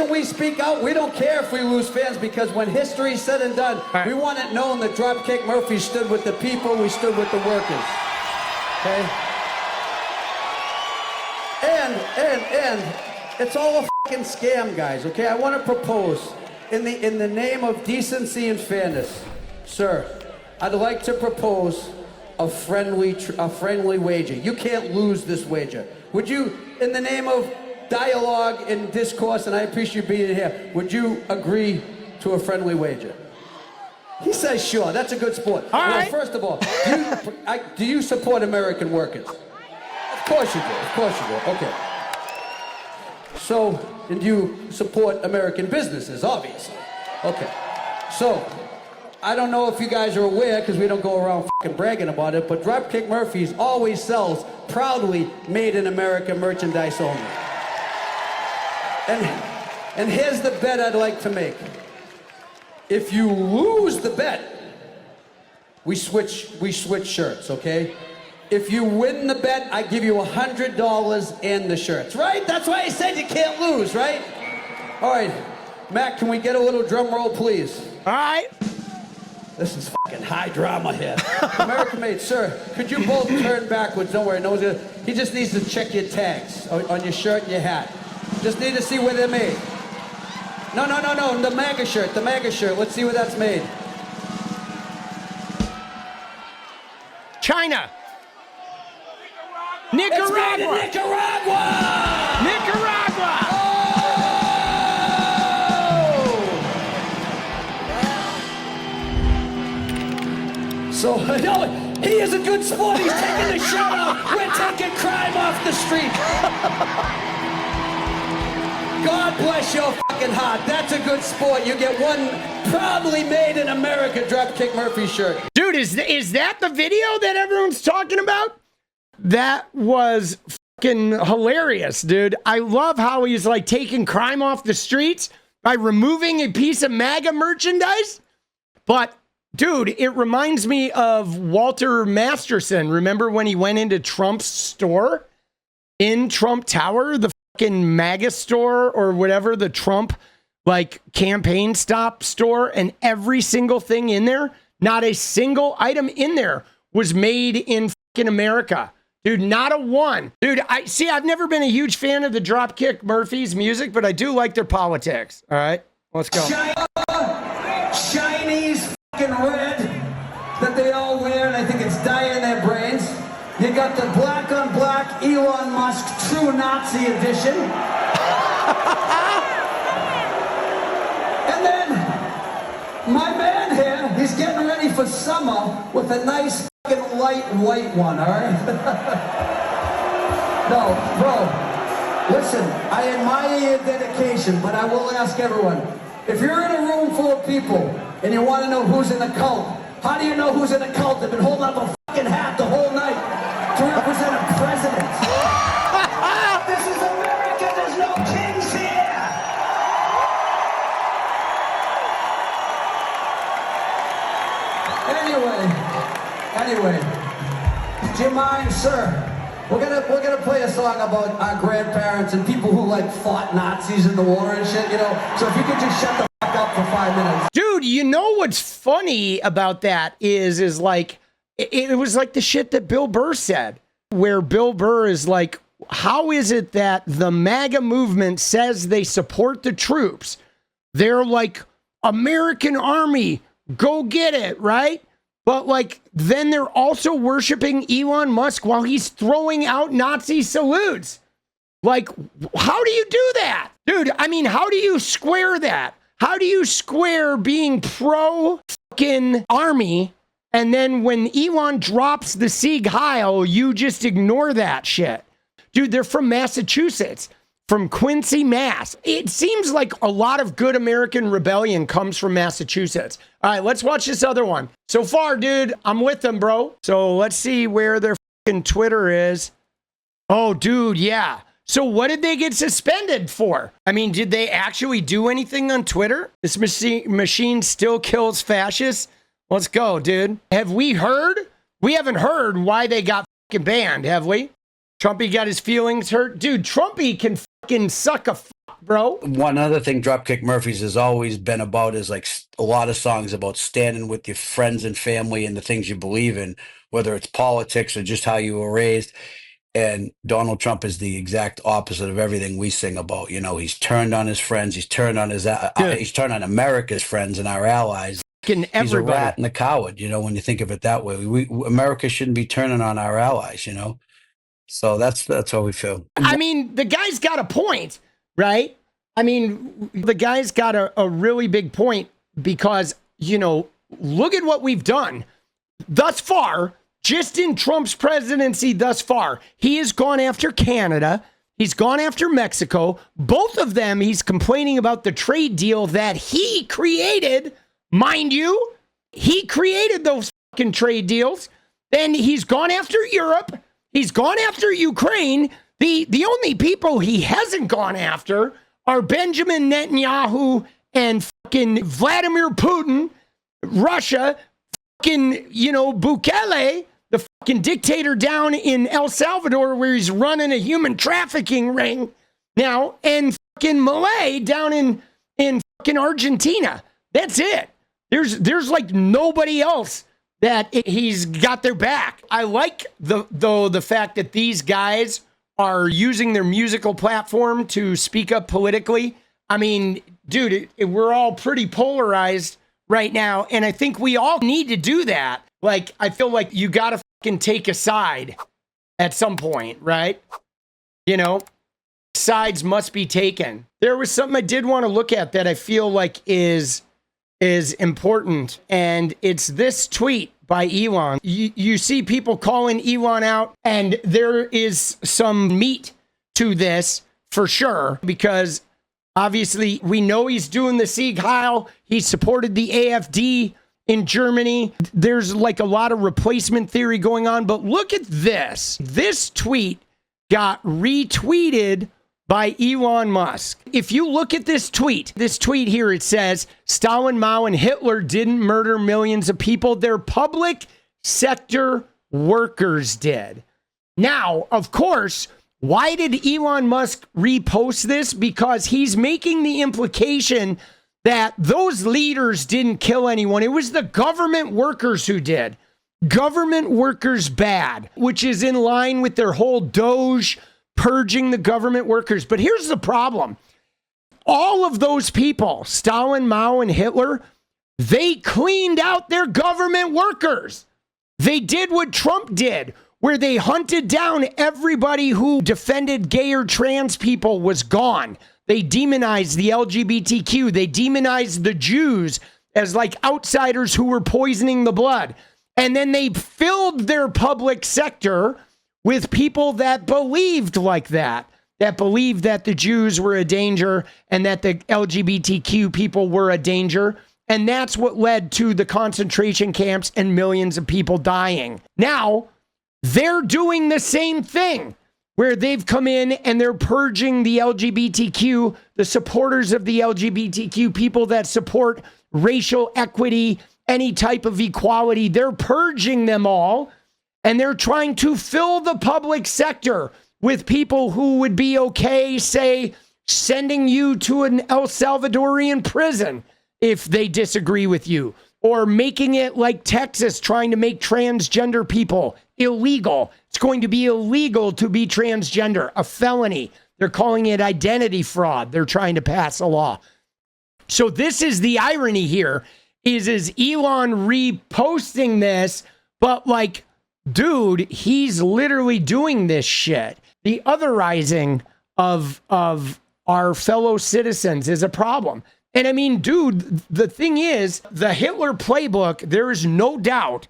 reason we speak out, we don't care if we lose fans, because when history's said and done, we want it known that Dropkick Murphy stood with the people, we stood with the workers. Okay? And it's all a fucking scam, guys, okay? I want to propose, in the name of decency and fairness, sir, I'd like to propose a friendly wager. You can't lose this wager. Would you, in the name of dialogue and discourse, and I appreciate you being here, would you agree to a friendly wager? He says sure. That's a good sport. All right. First of all, do you support American workers? Of course you do. Of course you do. Okay. So, and you support American businesses, obviously. Okay. So, I don't know if you guys are aware, because we don't go around fucking bragging about it, but Dropkick Murphys always sells proudly made in America merchandise only. And here's the bet I'd like to make. If you lose the bet, we switch shirts, okay? If you win the bet, I give you $100 and the shirts, right? That's why I said you can't lose, right? All right, Mac, can we get a little drum roll, please? All right. This is fucking high drama here. American made, sir, could you both turn backwards? Don't worry, no one's gonna. He just needs to check your tags on your shirt and your hat. Just need to see where they're made. No, the MAGA shirt, Let's see where that's made. China. Nicaragua. It's made in Nicaragua! Nicaragua! Oh! So, no, he is a good sport. He's taking the shirt off. We're taking crime off the street. God bless your fucking heart. That's a good sport. You get one proudly made in America Dropkick Murphy shirt. Dude, is that the video that everyone's talking about? That was fucking hilarious, dude. I love how he's like taking crime off the streets by removing a piece of MAGA merchandise. But, dude, it reminds me of Walter Masterson. Remember when he went into Trump's store in Trump Tower, the fucking MAGA store or whatever, the Trump like campaign stop store, and every single thing in there, not a single item in there was made in fucking America. Dude, not a one. Dude, I've never been a huge fan of the Dropkick Murphys music, but I do like their politics. All right, let's go. Chinese fucking red that they all wear, and I think it's dye in their brains. You got the black on black Elon Musk true Nazi edition. And then my man here, he's getting ready for summer with a nice fucking light white one, all right? No, bro, listen, I admire your dedication, but I will ask everyone, if you're in a room full of people and you want to know who's in a cult, how do you know who's in a cult? They've been holding up a fucking hat the whole night to represent a president. This is America, there's no kings here. Anyway, do you mind, sir? We're gonna play a song about our grandparents and people who like fought Nazis in the war and shit, you know? So if you could just shut the fuck up for 5 minutes. Dude, you know what's funny about that is like, it was like the shit that Bill Burr said, where Bill Burr is like, how is it that the MAGA movement says they support the troops? They're like, American army, go get it, right? But like, then they're also worshiping Elon Musk while he's throwing out Nazi salutes. Like, how do you do that? Dude, I mean, how do you square that? How do you square being pro fucking army, and then when Elon drops the Sieg Heil, you just ignore that shit? Dude, they're from Massachusetts, from Quincy, Mass. It seems like a lot of good American rebellion comes from Massachusetts. All right, let's watch this other one. So far, dude, I'm with them, bro. So let's see where their fucking Twitter is. Oh, dude, yeah. So what did they get suspended for? I mean, did they actually do anything on Twitter? This machine still kills fascists? Let's go, dude. Have we heard? We haven't heard why they got fucking banned, have we? Trumpy got his feelings hurt? Dude, Trumpy can fucking suck a fuck, bro. One other thing Dropkick Murphys has always been about is like a lot of songs about standing with your friends and family and the things you believe in, whether it's politics or just how you were raised. And Donald Trump is the exact opposite of everything we sing about. You know, he's turned on his friends. He's turned on he's turned on America's friends and our allies. He's a rat and a coward, you know, when you think of it that way. America shouldn't be turning on our allies, you know. So that's how we feel. I mean, the guy's got a point, right? I mean, the guy's got a really big point because, you know, look at what we've done thus far. Just in Trump's presidency thus far, he has gone after Canada. He's gone after Mexico. Both of them, he's complaining about the trade deal that he created. Mind you, he created those fucking trade deals. Then he's gone after Europe. He's gone after Ukraine. The only people he hasn't gone after are Benjamin Netanyahu and fucking Vladimir Putin, Russia, fucking, you know, Bukele, the fucking dictator down in El Salvador where he's running a human trafficking ring now, and fucking Malay down in fucking Argentina. That's it. There's like nobody else that he's got their back. I like the fact that these guys are using their musical platform to speak up politically. I mean, dude, we're all pretty polarized right now, and I think we all need to do that. Like, I feel like you gotta fucking take a side at some point, right? You know, sides must be taken. There was something I did want to look at that I feel like is important, and it's this tweet by Elon. You see people calling Elon out, and there is some meat to this for sure, because obviously we know he's doing the Sieg Heil. He supported the AfD in Germany. There's like a lot of replacement theory going on, but look at this. This tweet got retweeted by Elon Musk. If you look at this tweet here, it says, Stalin, Mao, and Hitler didn't murder millions of people. Their public sector workers did. Now, of course, why did Elon Musk repost this? Because he's making the implication that those leaders didn't kill anyone. It was the government workers who did. Government workers bad, which is in line with their whole Doge purging the government workers. But here's the problem. All of those people, Stalin, Mao, and Hitler, they cleaned out their government workers. They did what Trump did, where they hunted down everybody who defended gay or trans people was gone. They demonized the LGBTQ. They demonized the Jews as like outsiders who were poisoning the blood. And then they filled their public sector with people that believed like that believed that the Jews were a danger and that the LGBTQ people were a danger. And that's what led to the concentration camps and millions of people dying. Now, they're doing the same thing, where they've come in and they're purging the LGBTQ, the supporters of the LGBTQ, people that support racial equity, any type of equality. They're purging them all, and they're trying to fill the public sector with people who would be okay, say, sending you to an El Salvadorian prison if they disagree with you, or making it like Texas trying to make transgender people illegal. It's going to be illegal to be transgender, a felony. They're calling it identity fraud. They're trying to pass a law. So this is the irony here, is Elon reposting this, but like, dude, he's literally doing this shit. The otherizing of our fellow citizens is a problem. And I mean, dude, the thing is, the Hitler playbook, there is no doubt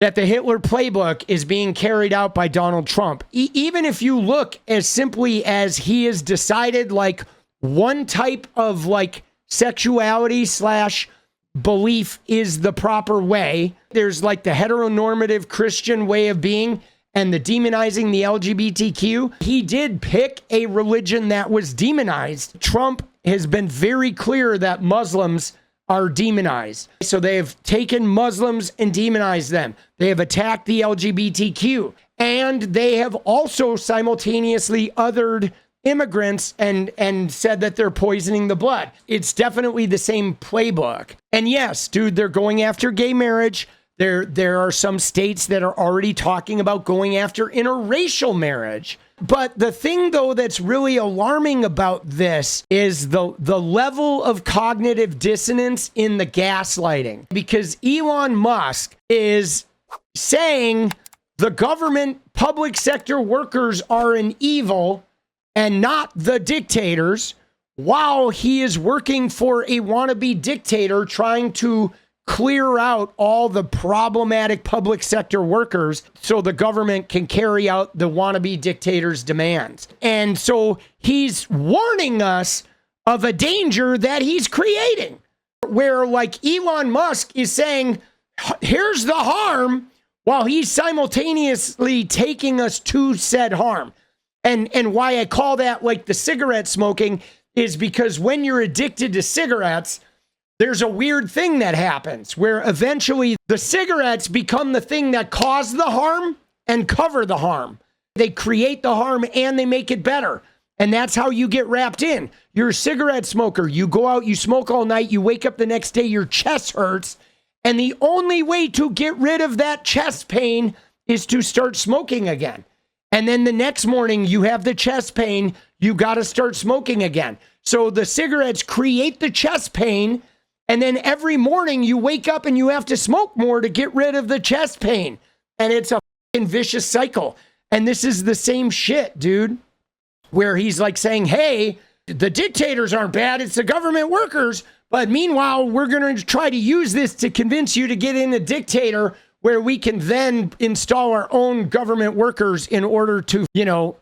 that the Hitler playbook is being carried out by Donald Trump. Even if you look as simply as he has decided like one type of like sexuality / belief is the proper way. There's like the heteronormative Christian way of being and the demonizing the LGBTQ. He did pick a religion that was demonized. Trump has been very clear that Muslims are demonized. So they have taken Muslims and demonized them. They have attacked the LGBTQ, and they have also simultaneously othered immigrants and said that they're poisoning the blood. It's definitely the same playbook. And yes, dude, they're going after gay marriage. There are some states that are already talking about going after interracial marriage. But the thing, though, that's really alarming about this is the level of cognitive dissonance in the gaslighting. Because Elon Musk is saying the government, public sector workers are an evil and not the dictators, while he is working for a wannabe dictator trying to clear out all the problematic public sector workers so the government can carry out the wannabe dictator's demands. And so he's warning us of a danger that he's creating, where like Elon Musk is saying, here's the harm, while he's simultaneously taking us to said harm. And why I call that like the cigarette smoking is because when you're addicted to cigarettes, there's a weird thing that happens where eventually the cigarettes become the thing that cause the harm and cover the harm. They create the harm and they make it better. And that's how you get wrapped in. You're a cigarette smoker. You go out, you smoke all night, you wake up the next day, your chest hurts. And the only way to get rid of that chest pain is to start smoking again. And then the next morning you have the chest pain, you got to start smoking again. So the cigarettes create the chest pain. And then every morning you wake up and you have to smoke more to get rid of the chest pain. And it's a fucking vicious cycle. And this is the same shit, dude, where he's like saying, hey, the dictators aren't bad. It's the government workers. But meanwhile, we're going to try to use this to convince you to get in a dictator where we can then install our own government workers in order to, you know,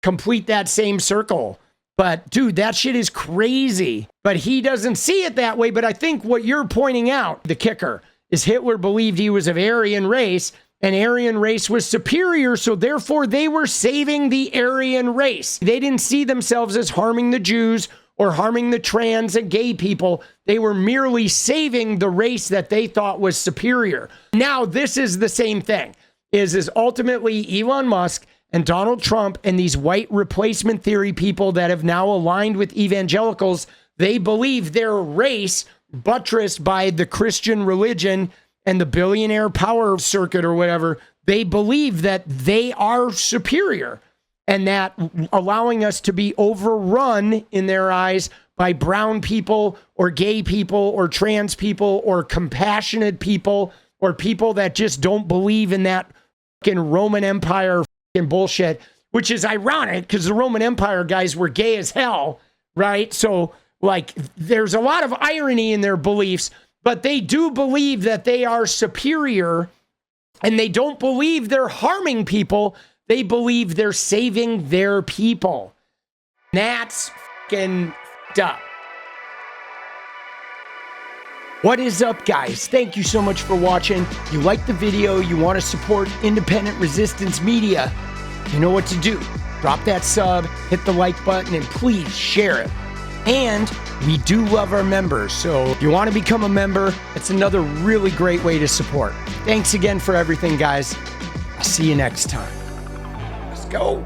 complete that same circle. But dude, that shit is crazy. But he doesn't see it that way. But I think what you're pointing out, the kicker, is Hitler believed he was of Aryan race, and Aryan race was superior, so therefore they were saving the Aryan race. They didn't see themselves as harming the Jews or harming the trans and gay people. They were merely saving the race that they thought was superior. Now, this is the same thing, is ultimately Elon Musk and Donald Trump and these white replacement theory people that have now aligned with evangelicals, they believe their race, buttressed by the Christian religion and the billionaire power circuit or whatever, they believe that they are superior and that allowing us to be overrun in their eyes by brown people or gay people or trans people or compassionate people or people that just don't believe in that fucking Roman Empire bullshit, which is ironic because the Roman Empire guys were gay as hell, right? So like there's a lot of irony in their beliefs, but they do believe that they are superior and they don't believe they're harming people. They believe they're saving their people. That's fucking up. What is up, guys? Thank you so much for watching. You like the video, you want to support independent resistance media, you know what to do. Drop that sub, hit the like button, and please share it. And we do love our members, so if you want to become a member, it's another really great way to support. Thanks again for everything, guys. I'll see you next time. Let's go.